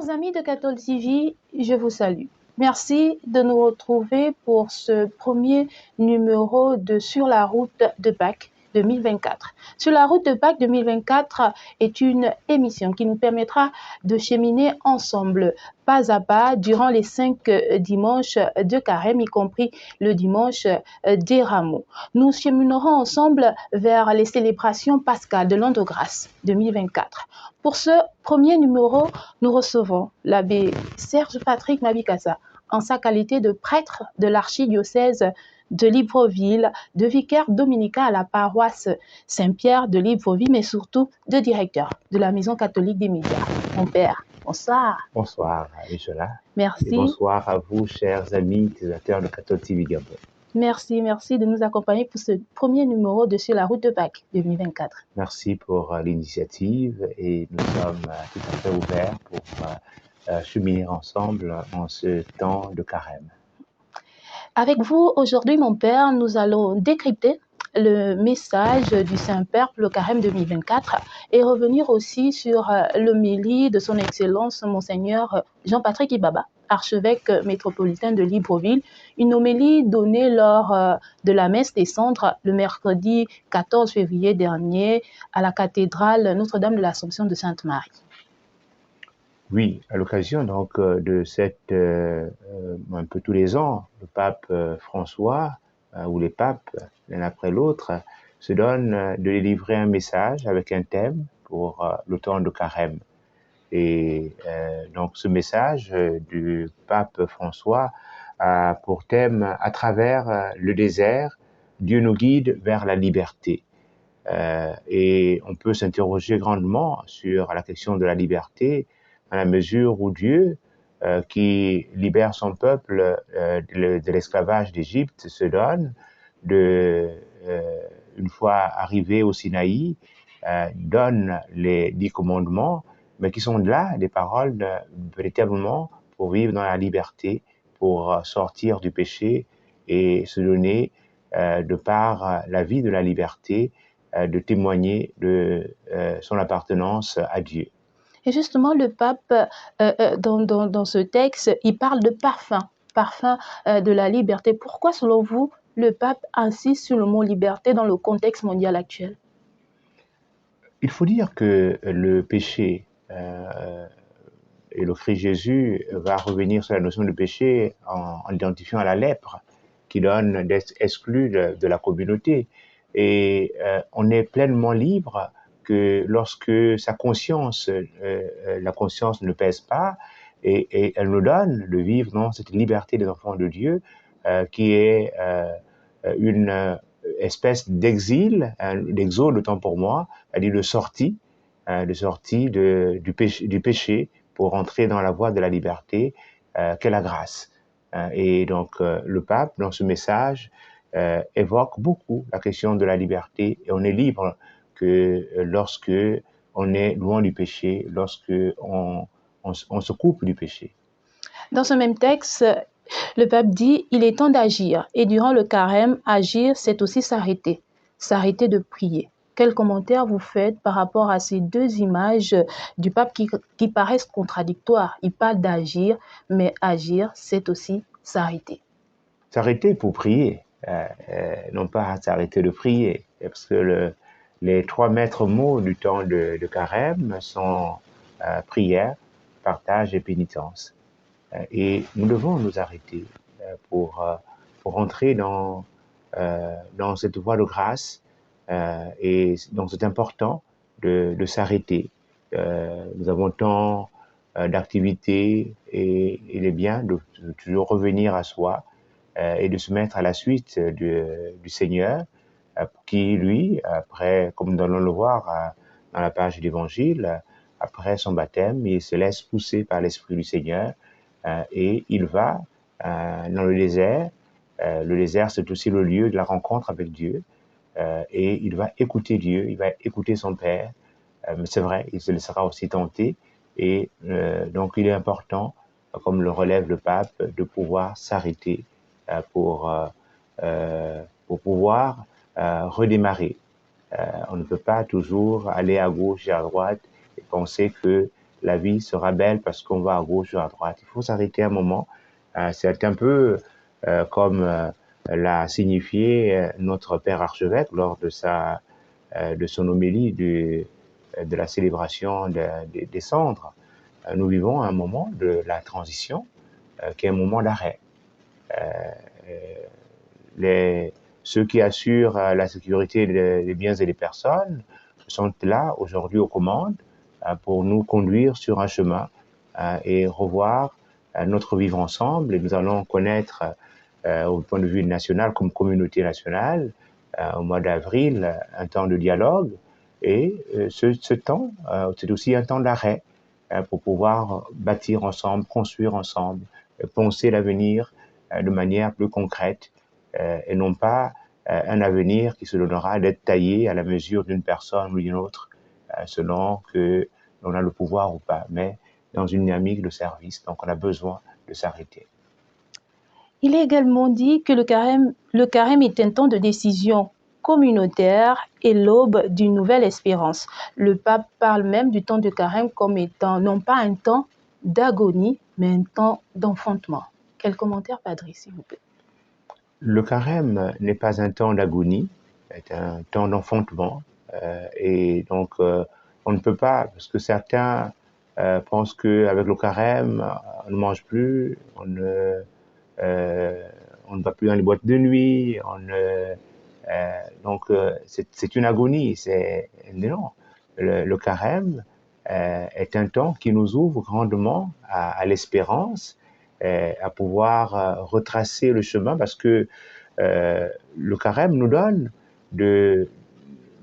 Chers amis de Cathol TV, je vous salue. Merci de nous retrouver pour ce premier numéro de Sur la route de Pâques 2024. Sur la route de Pâques 2024 est une émission qui nous permettra de cheminer ensemble, pas à pas, durant les 5 dimanches de Carême, y compris le dimanche des Rameaux. Nous cheminerons ensemble vers les célébrations pascales de l'an de grâce 2024. Pour ce premier numéro, nous recevons l'abbé Serge Patrick Mabikassa en sa qualité de prêtre de l'archidiocèse de Libreville, de vicaire dominicain à la paroisse Saint-Pierre de Libreville, mais surtout de directeur de la Maison catholique des médias. Mon père, bonsoir. Bonsoir, Michela. Merci. Et bonsoir à vous, chers amis utilisateurs de Cathol TV Gabon. Merci de nous accompagner pour ce premier numéro de Sur la route de Pâques 2024. Merci pour l'initiative et nous sommes tout à fait ouverts pour cheminer ensemble en ce temps de carême. Avec vous, aujourd'hui, mon père, nous allons décrypter le message du Saint-Père pour le carême 2024 et revenir aussi sur l'homélie de son Excellence Monseigneur Jean-Patrick Ibaba, archevêque métropolitain de Libreville, une homélie donnée lors de la messe des cendres le mercredi 14 février dernier à la cathédrale Notre-Dame de l'Assomption de Sainte-Marie. Oui, à l'occasion donc de cette, un peu tous les ans, le pape François ou les papes, l'un après l'autre, se donnent de délivrer un message avec un thème pour le temps de carême. Et donc ce message du pape François a pour thème, à travers le désert, Dieu nous guide vers la liberté. Et on peut s'interroger grandement sur la question de la liberté, à la mesure où Dieu, qui libère son peuple de l'esclavage d'Égypte, se donne, une fois arrivé au Sinaï, donne les 10 commandements, mais qui sont là des paroles véritablement pour vivre dans la liberté, pour sortir du péché et se donner, de par la vie de la liberté, de témoigner de son appartenance à Dieu. Et justement, le pape, dans ce texte, il parle de parfum de la liberté. Pourquoi, selon vous, le pape insiste sur le mot liberté dans le contexte mondial actuel? Il faut dire que le péché et le Christ Jésus va revenir sur la notion de péché en identifiant la lèpre qui donne d'être exclu de la communauté. Et on est pleinement libre que lorsque sa conscience, la conscience ne pèse pas, et elle nous donne de vivre dans cette liberté des enfants de Dieu, qui est une espèce d'exil, d'exode autant pour moi, c'est-à-dire de sortie du péché pour entrer dans la voie de la liberté, qu'est la grâce. Et donc le pape, dans ce message, évoque beaucoup la question de la liberté, et on est libre que lorsque on est loin du péché, lorsque on se coupe du péché. Dans ce même texte, le pape dit « Il est temps d'agir ». Et durant le carême, agir, c'est aussi s'arrêter de prier. Quel commentaire vous faites par rapport à ces deux images du pape qui paraissent contradictoires? Il parle d'agir, mais agir, c'est aussi s'arrêter. S'arrêter pour prier, non pas s'arrêter de prier, parce que les 3 maîtres mots du temps de carême sont prière, partage et pénitence. Et nous devons nous arrêter pour entrer dans cette voie de grâce, et donc c'est important de s'arrêter. Nous avons tant d'activités, et il est bien de toujours revenir à soi et de se mettre à la suite du Seigneur, qui lui, après, comme nous allons le voir dans la page de l'Évangile, après son baptême, il se laisse pousser par l'Esprit du Seigneur, et il va dans le désert. Le désert, c'est aussi le lieu de la rencontre avec Dieu, et il va écouter Dieu, il va écouter son Père, mais c'est vrai, il se laissera aussi tenter, et donc il est important, comme le relève le pape, de pouvoir s'arrêter pour pouvoir redémarrer. On ne peut pas toujours aller à gauche et à droite et penser que la vie sera belle parce qu'on va à gauche ou à droite. Il faut s'arrêter un moment. C'est un peu comme l'a signifié notre père archevêque lors de son homélie de la célébration des cendres. Nous vivons un moment de la transition qui est un moment d'arrêt. Ceux qui assurent la sécurité des biens et des personnes sont là aujourd'hui aux commandes pour nous conduire sur un chemin et revoir notre vivre ensemble. Et nous allons connaître, au point de vue national comme communauté nationale, au mois d'avril, un temps de dialogue. Et ce temps, c'est aussi un temps d'arrêt pour pouvoir bâtir ensemble, construire ensemble, penser l'avenir de manière plus concrète et non pas un avenir qui se donnera d'être taillé à la mesure d'une personne ou d'une autre selon que l'on a le pouvoir ou pas, mais dans une dynamique de service. Donc on a besoin de s'arrêter. Il est également dit que le carême est un temps de décision communautaire et l'aube d'une nouvelle espérance. Le pape parle même du temps de carême comme étant non pas un temps d'agonie, mais un temps d'enfantement. Quel commentaire, Padre, s'il vous plaît? Le carême n'est pas un temps d'agonie, c'est un temps d'enfantement. Et donc, on ne peut pas, parce que certains pensent qu'avec le carême, on ne mange plus, on ne va plus dans les boîtes de nuit, donc c'est une agonie. Non. Le carême est un temps qui nous ouvre grandement à l'espérance, à pouvoir retracer le chemin, parce que le carême nous donne de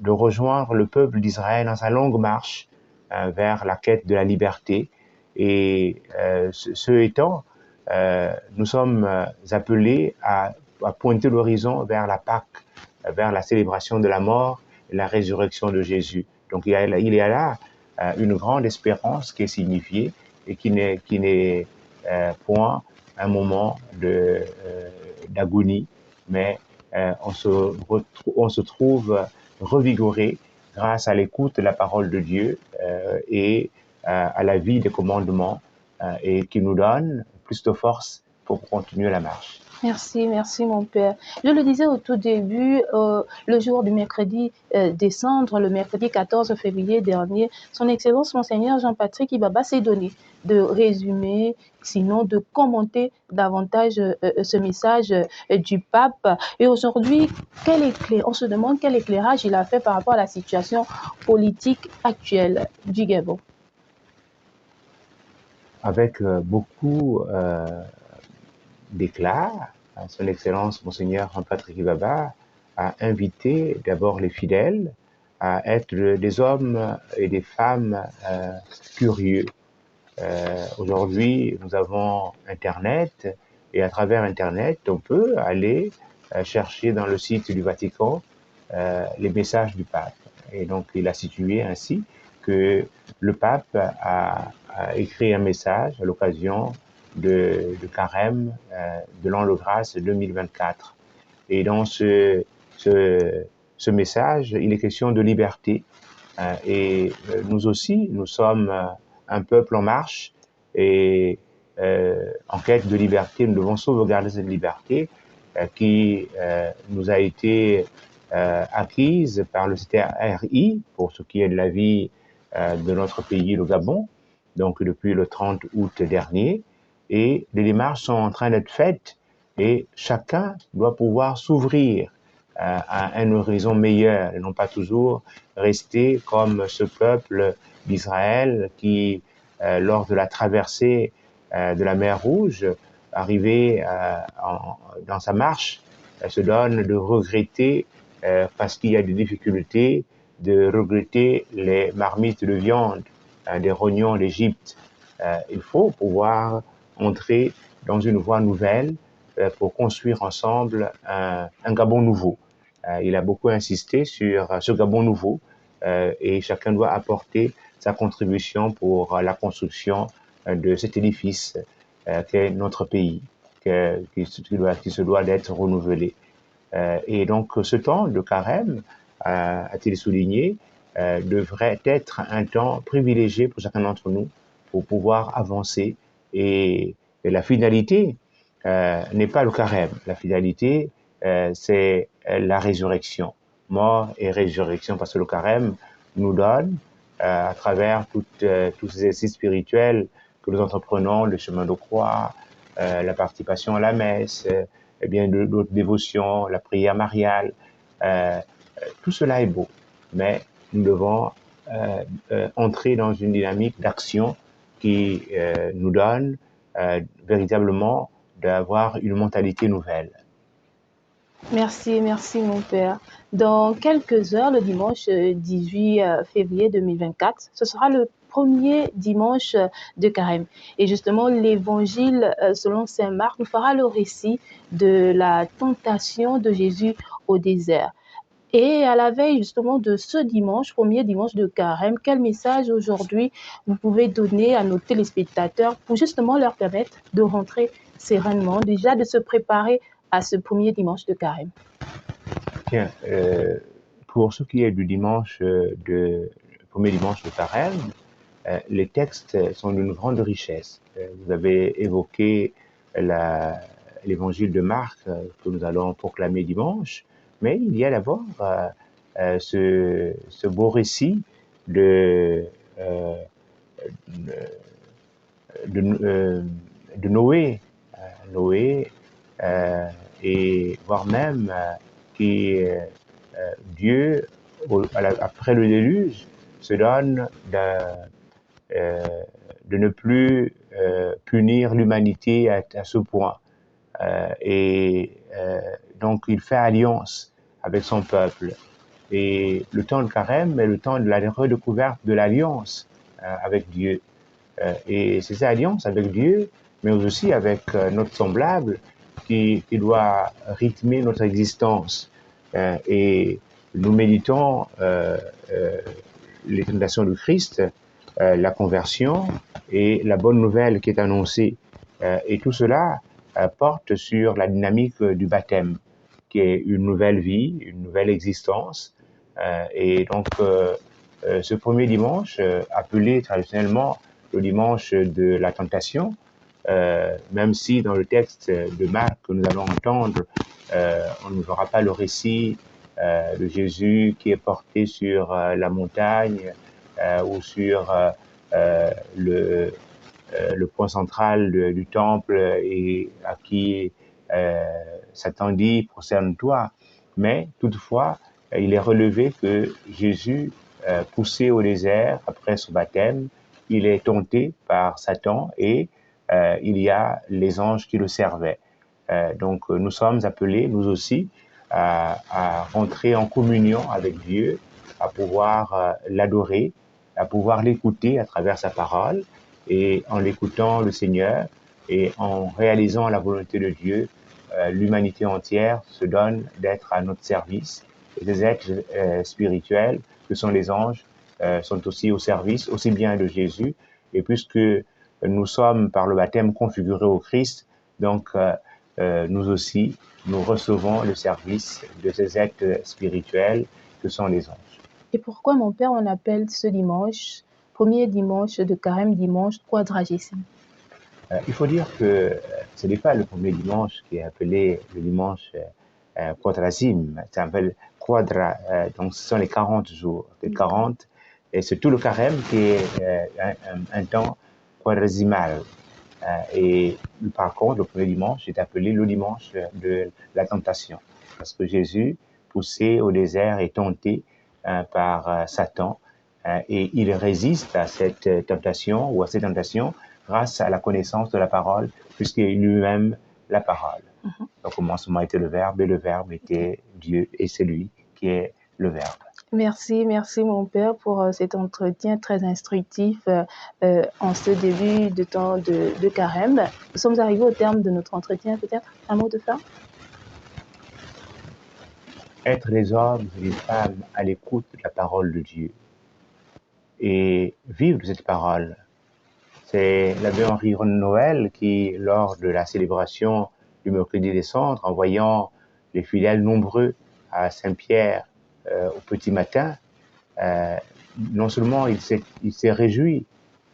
rejoindre le peuple d'Israël dans sa longue marche vers la quête de la liberté. Et ce étant, nous sommes appelés à pointer l'horizon vers la Pâque, vers la célébration de la mort et la résurrection de Jésus. Donc il y a là une grande espérance qui est signifiée et qui n'est point un moment d'agonie, mais on se trouve revigoré grâce à l'écoute de la parole de Dieu et à la vie des commandements et qui nous donne plus de force pour continuer la marche. Merci, merci mon père. Je le disais au tout début, le jour du mercredi décembre, le mercredi 14 février dernier, son Excellence Monseigneur Jean-Patrick Ibaba s'est donné de résumer, sinon de commenter davantage ce message du pape. Et aujourd'hui, on se demande quel éclairage il a fait par rapport à la situation politique actuelle du Gabon. Avec beaucoup d'éclat, son Excellence Monseigneur Jean-Patrick Ibaba a invité d'abord les fidèles à être des hommes et des femmes curieux. Aujourd'hui, nous avons Internet et à travers Internet, on peut aller chercher dans le site du Vatican les messages du pape. Et donc, il a situé ainsi que le pape a écrit un message à l'occasion de carême de l'an de grâce 2024. Et dans ce message, il est question de liberté. Et nous aussi, nous sommes un peuple en marche et en quête de liberté. Nous devons sauvegarder cette liberté qui nous a été acquise par le CTRI pour ce qui est de la vie de notre pays, le Gabon, donc depuis le 30 août dernier. Et les démarches sont en train d'être faites et chacun doit pouvoir s'ouvrir à un horizon meilleur et non pas toujours rester comme ce peuple d'Israël qui, lors de la traversée de la mer Rouge, arrivé dans sa marche, se donne de regretter, parce qu'il y a des difficultés, de regretter les marmites de viande des rognons d'Égypte. Il faut pouvoir entrer dans une voie nouvelle pour construire ensemble un Gabon nouveau. Il a beaucoup insisté sur ce Gabon nouveau et chacun doit apporter sa contribution pour la construction de cet édifice qu'est notre pays, qui se doit d'être renouvelé. Et donc ce temps de carême, a-t-il souligné, devrait être un temps privilégié pour chacun d'entre nous pour pouvoir avancer. Et la finalité n'est pas le carême. La finalité, c'est la résurrection. Mort et résurrection, parce que le carême nous donne, à travers tous ces exercices spirituels que nous entreprenons, le chemin de croix, la participation à la messe, et bien d'autres dévotions, la prière mariale, tout cela est beau, mais nous devons entrer dans une dynamique d'action qui nous donne véritablement d'avoir une mentalité nouvelle. Merci, merci mon père. Dans quelques heures, le dimanche 18 février 2024, ce sera le premier dimanche de carême. Et justement, l'évangile selon saint Marc nous fera le récit de la tentation de Jésus au désert. Et à la veille justement de ce dimanche, premier dimanche de carême, quel message aujourd'hui vous pouvez donner à nos téléspectateurs pour justement leur permettre de rentrer sereinement, déjà de se préparer à ce premier dimanche de carême? Tiens, pour ce qui est du dimanche premier dimanche de carême, les textes sont d'une grande richesse. Vous avez évoqué l'évangile de Marc que nous allons proclamer dimanche, mais il y a d'abord ce beau récit de Noé. Noé, et voire même Dieu, après le déluge, se donne de ne plus punir l'humanité à ce point. Donc, il fait alliance avec son peuple. Et le temps de carême est le temps de la redécouverte de l'alliance avec Dieu. Et c'est cette alliance avec Dieu, mais aussi avec notre semblable, qui doit rythmer notre existence. Et nous méditons les tentations du Christ, la conversion et la bonne nouvelle qui est annoncée. Et tout cela porte sur la dynamique du baptême, qui est une nouvelle vie, une nouvelle existence. Et donc, ce premier dimanche, appelé traditionnellement le dimanche de la tentation, même si dans le texte de Marc que nous allons entendre, on ne verra pas le récit de Jésus qui est porté sur la montagne ou sur le point central du temple et à qui Satan dit « procerne-toi ». Mais toutefois, il est relevé que Jésus, poussé au désert après son baptême, il est tenté par Satan et il y a les anges qui le servaient. Donc nous sommes appelés, nous aussi, à rentrer en communion avec Dieu, à pouvoir l'adorer, à pouvoir l'écouter à travers sa parole. Et en l'écoutant le Seigneur et en réalisant la volonté de Dieu, l'humanité entière se donne d'être à notre service. Et les êtres spirituels, que sont les anges, sont aussi au service, aussi bien de Jésus. Et puisque nous sommes par le baptême configurés au Christ, donc nous aussi, nous recevons le service de ces êtres spirituels que sont les anges. Et pourquoi, mon père, on appelle ce dimanche, premier dimanche de carême, dimanche quadragésime? Il faut dire que ce n'est pas le premier dimanche qui est appelé le dimanche quadragésime, ça s'appelle quadra, donc ce sont les 40 jours, les 40, et c'est tout le carême qui est un temps quadrasimal. Et par contre, le premier dimanche est appelé le dimanche de la tentation, parce que Jésus, poussé au désert, est tenté par Satan, et il résiste à cette tentation ou à ces tentations grâce à la connaissance de la parole, puisqu'il est lui-même la parole. Au commencement était le Verbe, et le Verbe était Dieu, et c'est lui qui est le Verbe. Merci, merci mon père pour cet entretien très instructif en ce début de temps de carême. Nous sommes arrivés au terme de notre entretien, peut-être un mot de fin? Être des hommes et des femmes à l'écoute de la parole de Dieu et vivre de cette parole. C'est l'abbé Henri Noël qui, lors de la célébration du mercredi des Cendres, en voyant les fidèles nombreux à Saint-Pierre au petit matin, non seulement il s'est réjoui,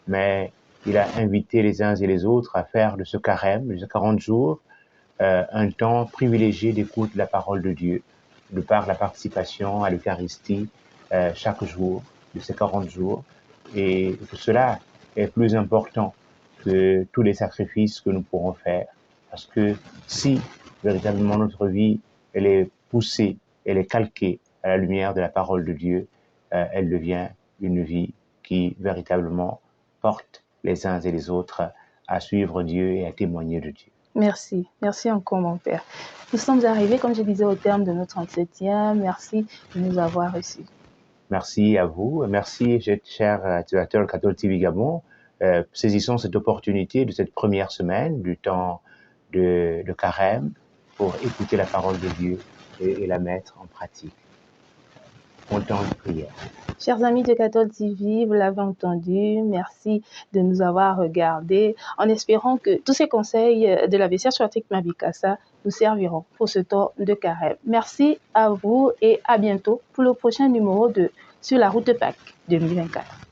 mais il a invité les uns et les autres à faire de ce carême, de ces 40 jours, un temps privilégié d'écoute de la parole de Dieu, de par la participation à l'Eucharistie chaque jour, de ces 40 jours, et que cela est plus important que tous les sacrifices que nous pourrons faire. Parce que si véritablement notre vie, elle est poussée, elle est calquée à la lumière de la parole de Dieu, elle devient une vie qui véritablement porte les uns et les autres à suivre Dieu et à témoigner de Dieu. Merci. Merci encore, mon Père. Nous sommes arrivés, comme je disais, au terme de notre entretien. Merci de nous avoir reçus. Merci à vous. Merci, chers utilisateurs de Catholique TV Gabon. Saisissons cette opportunité de cette première semaine du temps de carême pour écouter la parole de Dieu et la mettre en pratique. Bon temps de prière. Chers amis de Catholique TV, vous l'avez entendu, merci de nous avoir regardés, en espérant que tous ces conseils de la Bessia Chouatik Mabikasa nous serviront pour ce temps de carême. Merci à vous et à bientôt pour le prochain numéro de Sur la route de Pâques 2024.